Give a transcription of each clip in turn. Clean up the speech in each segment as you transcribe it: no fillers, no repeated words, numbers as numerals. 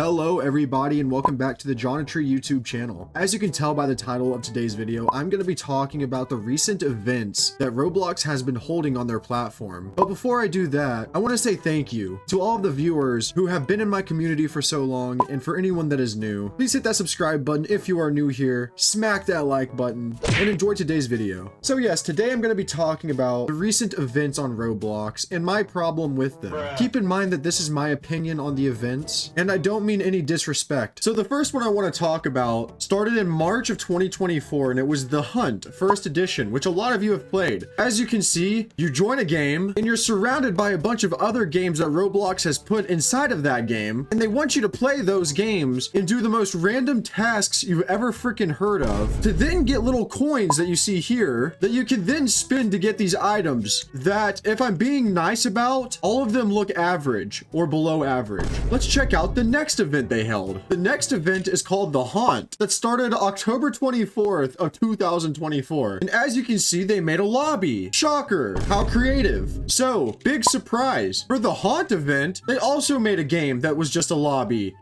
Hello everybody and welcome back to the Geometry YouTube channel. As you can tell by the title of today's video, I'm going to be talking about the recent events that Roblox has been holding on their platform. But before I do that, I want to say thank you to all of the viewers who have been in my community for so long, and for anyone that is new, please hit that subscribe button if you are new here, smack that like button, and enjoy today's video. So yes, today I'm going to be talking about the recent events on Roblox and my problem with them. Keep in mind that this is my opinion on the events, and I don't mean any disrespect. So the first one I want to talk about started in March of 2024, and it was The Hunt First Edition, which a lot of you have played. As you can see, you join a game and you're surrounded by a bunch of other games that Roblox has put inside of that game, and they want you to play those games and do the most random tasks you've ever freaking heard of to then get little coins that you see here that you can then spend to get these items that, if I'm being nice about, all of them look average or below average. Let's check out the next event they held. The next event is called The Haunt, that started October 24th of 2024. And as you can see, they made a lobby. Shocker, how creative. So, big surprise. For the Haunt event, they also made a game that was just a lobby.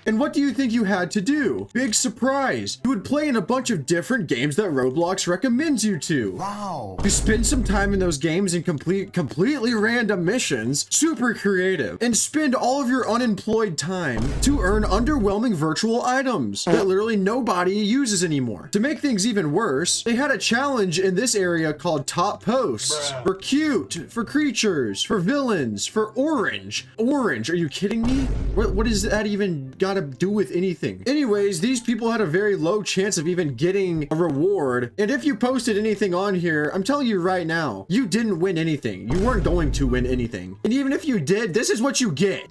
And what do you think you had to do? Big surprise. You would play in a bunch of different games that Roblox recommends you to. Wow. You spend some time in those games and complete completely random missions, super creative, and spend all of your unemployed time to earn underwhelming virtual items that literally nobody uses anymore. To make things even worse, they had a challenge in this area called Top Posts. For cute, for creatures, for villains, for orange. Orange, are you kidding me? What is that even got to do with anything? Anyways, these people had a very low chance of even getting a reward, and if you posted anything on here, I'm telling you right now, you didn't win anything. You weren't going to win anything, and even if you did, this is what you get.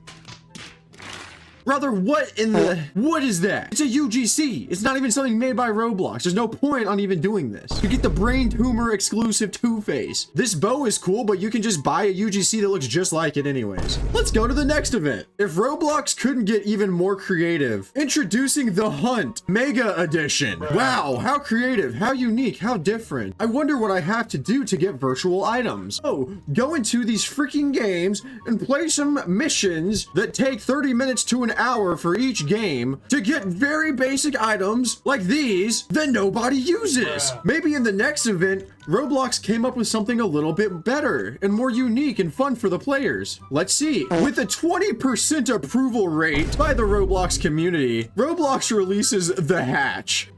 Brother, what is that? It's a UGC. It's not even something made by Roblox. There's no point on even doing this. You get the Brain Tumor exclusive Two-Face. This bow is cool, but you can just buy a UGC that looks just like it anyways. Let's go to the next event. If Roblox couldn't get even more creative, introducing The Hunt Mega Edition. Wow, how creative, how unique, how different. I wonder what I have to do to get virtual items. Oh, go into these freaking games and play some missions that take 30 minutes to an hour for each game to get very basic items like these that nobody uses. Maybe in the next event, Roblox came up with something a little bit better and more unique and fun for the players. Let's see. With a 20% approval rate by the Roblox community, Roblox releases The Hatch.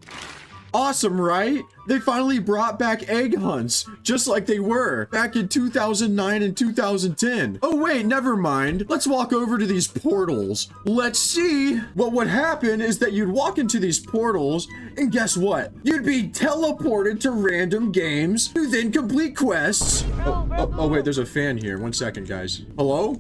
Awesome, right? They finally brought back egg hunts, just like they were back in 2009 and 2010. Oh wait, never mind. Let's walk over to these portals. Let's see. What would happen is that you'd walk into these portals, and guess what? You'd be teleported to random games to then complete quests. Oh wait, there's a fan here. 1 second, guys. Hello?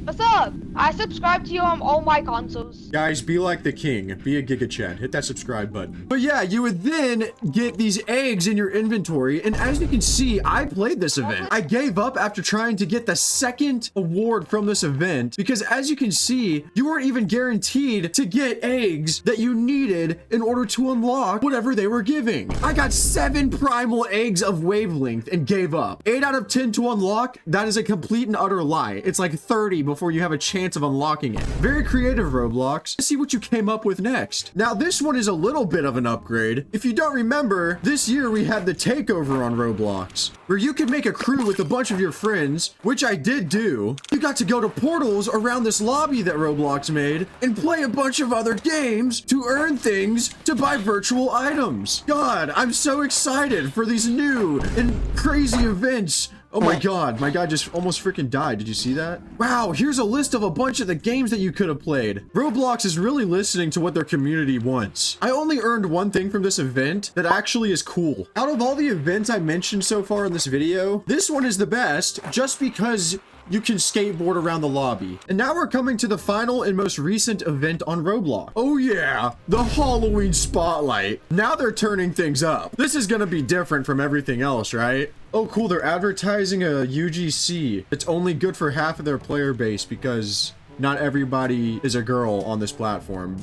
What's up? I subscribe to you on all my consoles. Guys, be like the king. Be a Giga Chad. Hit that subscribe button. But yeah, you would then get these eggs in your inventory. And as you can see, I played this event. I gave up after trying to get the second award from this event because as you can see, you weren't even guaranteed to get eggs that you needed in order to unlock whatever they were giving. I got 7 primal eggs of wavelength and gave up. 8 out of 10 to unlock. That is a complete and utter lie. It's like 30 before you have a chance of unlocking it. Very creative, Roblox. Let's see what you came up with next. Now, this one is a little bit of an upgrade. If you don't remember, this year we had the Takeover on Roblox, where you could make a crew with a bunch of your friends, which I did do. You got to go to portals around this lobby that Roblox made and play a bunch of other games to earn things to buy virtual items. God, I'm so excited for these new and crazy events. Oh my god, my guy just almost freaking died. Did you see that? Wow, here's a list of a bunch of the games that you could have played. Roblox is really listening to what their community wants. I only earned one thing from this event that actually is cool. Out of all the events I mentioned so far in this video, this one is the best just because you can skateboard around the lobby. And now we're coming to the final and most recent event on Roblox. Oh yeah, the Halloween Spotlight. Now they're turning things up. This is gonna be different from everything else, right? Oh cool, they're advertising a UGC. It's only good for half of their player base because not everybody is a girl on this platform.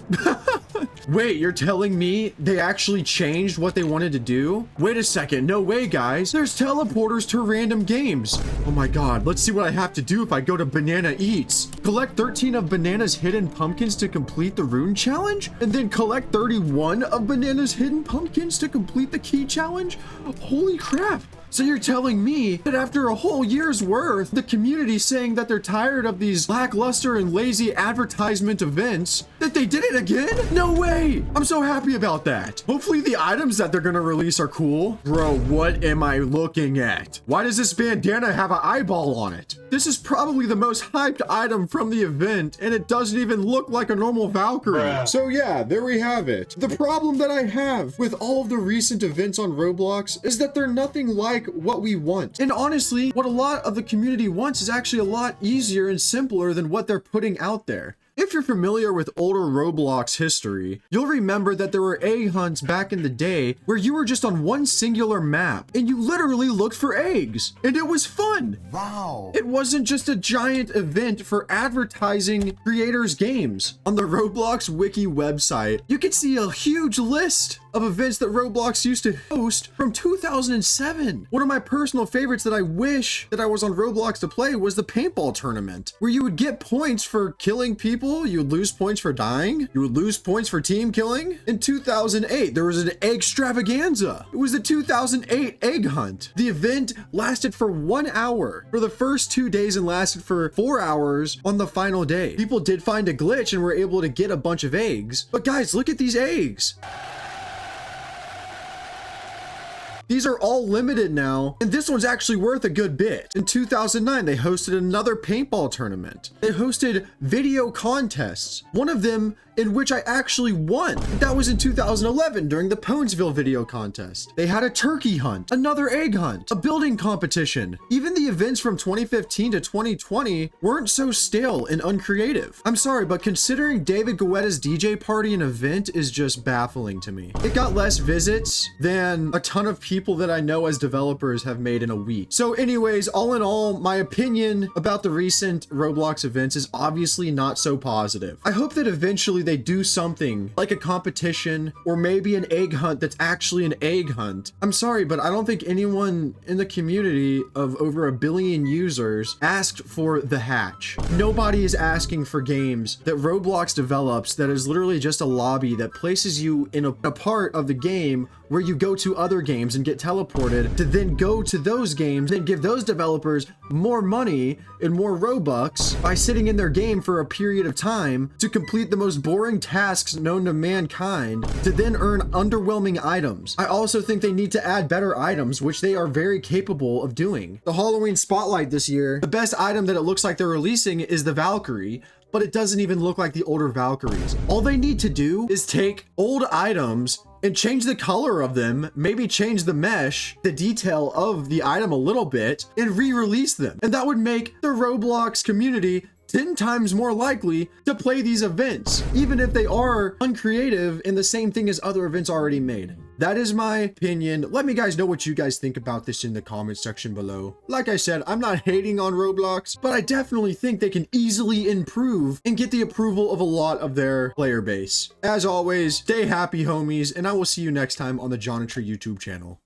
Wait, you're telling me they actually changed what they wanted to do? Wait a second, no way, guys. There's teleporters to random games. Oh my god, let's see what I have to do if I go to Banana Eats. Collect 13 of Banana's hidden pumpkins to complete the rune challenge, and then collect 31 of Banana's hidden pumpkins to complete the key challenge? Holy crap. So you're telling me that after a whole year's worth, the community saying that they're tired of these lackluster and lazy advertisement events, that they did it again? No way! I'm so happy about that. Hopefully the items that they're gonna release are cool. Bro, what am I looking at? Why does this bandana have an eyeball on it? This is probably the most hyped item from the event, and it doesn't even look like a normal Valkyrie. Bruh. So yeah, there we have it. The problem that I have with all of the recent events on Roblox is that they're nothing like what we want. And honestly, what a lot of the community wants is actually a lot easier and simpler than what they're putting out there. If you're familiar with older Roblox history, you'll remember that there were egg hunts back in the day where you were just on one singular map and you literally looked for eggs, and it was fun. Wow. It wasn't just a giant event for advertising creators' games. On the Roblox wiki website, you can see a huge list of events that Roblox used to host from 2007. One of my personal favorites that I wish that I was on Roblox to play was the paintball tournament, where you would get points for killing people, you would lose points for dying, you would lose points for team killing. In 2008, there was an egg extravaganza. It was the 2008 egg hunt. The event lasted for 1 hour for the first 2 days and lasted for 4 hours on the final day. People did find a glitch and were able to get a bunch of eggs. But guys, look at these eggs. These are all limited now, and this one's actually worth a good bit. In 2009, they hosted another paintball tournament. They hosted video contests, one of them in which I actually won. That was in 2011 during the Ponesville video contest. They had a turkey hunt, another egg hunt, a building competition. Even the events from 2015 to 2020 weren't so stale and uncreative. I'm sorry, but considering David Guetta's DJ party and event is just baffling to me. It got less visits than a ton of people that I know as developers have made in a week. So anyways, all in all, my opinion about the recent Roblox events is obviously not so positive. I hope that eventually they do something like a competition or maybe an egg hunt that's actually an egg hunt. I'm sorry, but I don't think anyone in the community of over 1 billion users asked for the hatch. Nobody is asking for games that Roblox develops that is literally just a lobby that places you in a part of the game where you go to other games and get teleported to then go to those games and give those developers more money and more Robux by sitting in their game for a period of time to complete the most boring tasks known to mankind to then earn underwhelming items. I also think they need to add better items, which they are very capable of doing. The Halloween Spotlight this year, the best item that it looks like they're releasing is the Valkyrie, but it doesn't even look like the older Valkyries. All they need to do is take old items and change the color of them, maybe change the mesh, the detail of the item a little bit, and re-release them. And that would make the Roblox community 10 times more likely to play these events, even if they are uncreative and the same thing as other events already made. That is my opinion. Let me guys know what you guys think about this in the comment section below. Like I said, I'm not hating on Roblox, but I definitely think they can easily improve and get the approval of a lot of their player base. As always, stay happy, homies, and I will see you next time on the Jonatry YouTube channel.